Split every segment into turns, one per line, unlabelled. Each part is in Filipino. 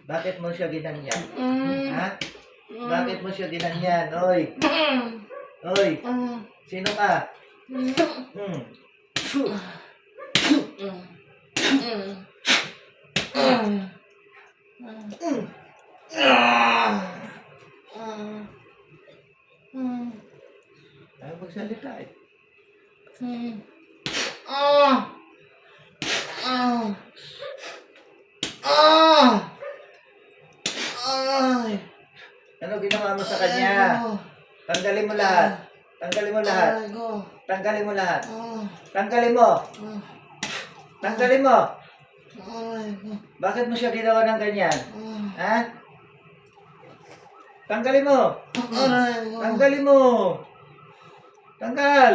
Bakit mo siya ginanyan? Ha? Bakit mo siya ginanyan? Oy! Oy! Sino ka? Ayaw magsalita eh. Ano ginawa mo sa kanya? Tanggalin mo lahat. Tanggalin mo lahat. Tanggalin mo lahat. Tanggalin mo. Tanggalin mo. Bakit mo siya ginawa ng ganyan? Ha? Tanggalin mo. Tanggalin mo. Tanggal.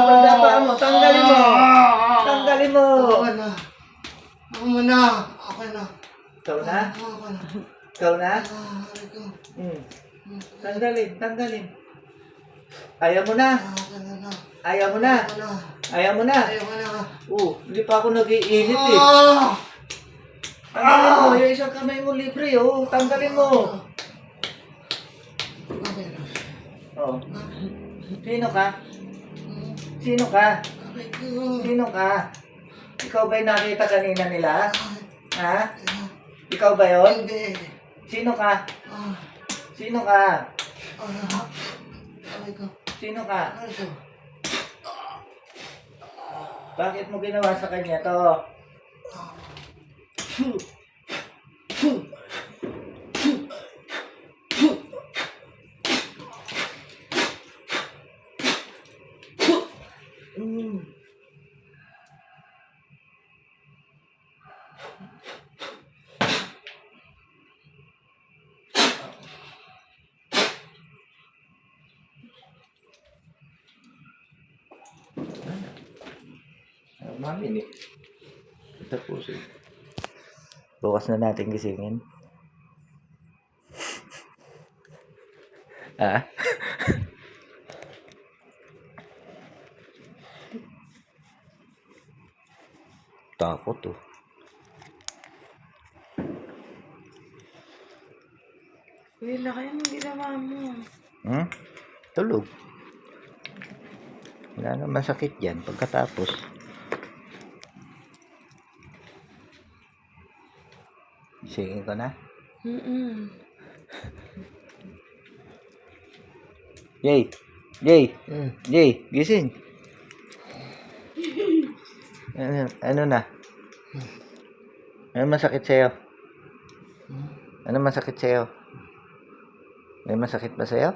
Pagdapa mo. Tanggalin mo. Tanggalin mo.
Ako na.
Ikaw na? Ikaw na? Tanggalin. Tanggalin. Ayaw mo na. Ayaw mo na. Ayaw mo na. Hindi pa ako nag-iinit eh. Tanggalin mo. Yung isang kamay mo libre oh. Tanggalin mo. Oh. Sino ka? Sino ka? Sino ka? Ikaw ba'y nakita kanina nila? Ha? Ikaw ba yun? Sino ka? Sino ka? Sino ka? Bakit mo ginawa sa kanya to? Mami ni. Tapos eh. Bukas na natin gisingin. Ah? Takot oh.
Wala kayo nang ginawa mo.
Tulog. Wala na masakit yan pagkatapos. Gisingin ko na? Jay! Jay! Jay! Gising! Ano na? Ano masakit sa'yo? Ano masakit sa'yo? May masakit ba sa'yo?